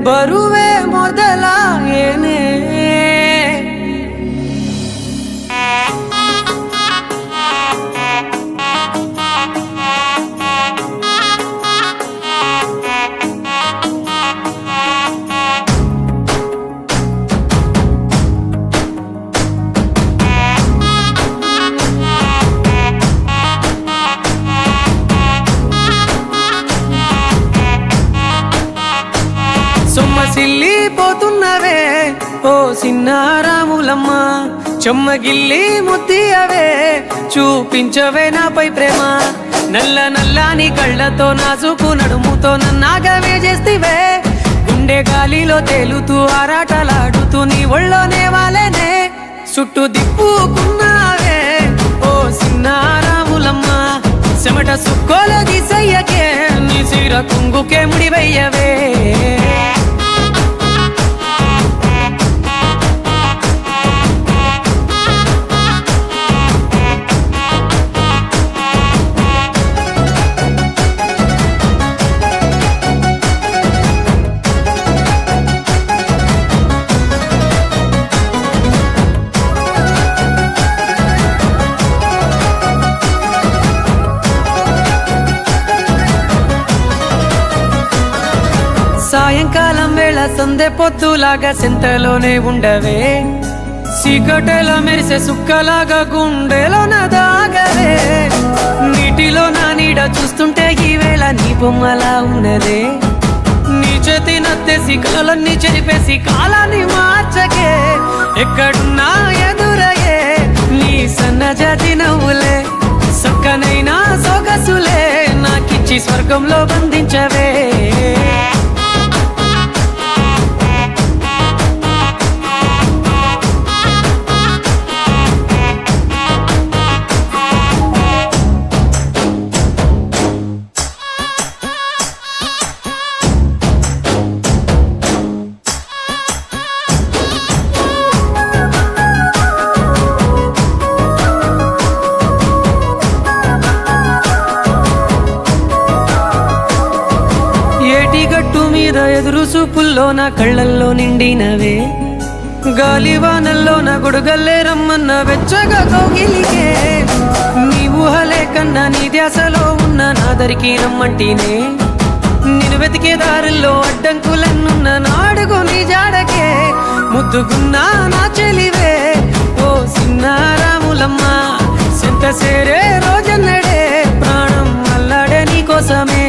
బరువే మొదలాయనే సొమ్మసిల్లిపోతున్నవే ఓ సిన్నారాములమ్మ చెమ్మగిల్లి ముద్దియవే చూపించవే నాపై ప్రేమ నల్ల నల్లాని కళ్ళతో నాజుకు నడుముతో నన్నాగవే చేస్తివే గుండె గాలిలో తేలుతూ ఆరాటలాడుతూ నీ ఒళ్ళోనే వాలేనే చుట్టూ దిప్పుకున్నావే ఓ సిన్నారాములమ్మ చెమట సుక్కోలో దిశయ్యకే నీ సిర కుంగుకే ముడివయ్యవే సాయంకాలం వేళ సందె పొత్తులాగా సెంతలోనే ఉండవే సీకటెల మెరిసే సుక్కలాగా గుండెలోన దాగవే నీటిలో నా నీడ చూస్తుంటే ఈ వేళ నీ బొమ్మలా ఉన్నదే నీ చేతి నత్తేసి కలలన్నీ చెరిపేసి కాలాన్ని మార్చకే ఎక్కడున్నా ఎదురయ్యే నీ సన్నజాతి నవ్వులే సక్కనైనా సొగసులే నాకిచ్చి స్వర్గంలో బంధించవే ఏటిగట్టు మీద ఎదురు చూపుల్లో నా కళ్ళల్లో నిండినవే గాలివానల్లో నా గొడుగల్లే రమ్మన్న వెచ్చగా కౌగిలికే నీ ఊహలే కన్నా నీ ధ్యాసలో ఉన్న నాదరికి రమ్మంటినే నేను వెతికే దారుల్లో అడ్డంకులన్నున్న నాడుగు నీ జాడకే ముద్దుగున్నా నా చెలివే ఓ సిన్నారాములమ్మ సెంత సేరే రోజన్నడే ప్రాణం అల్లాడే నీ కోసమే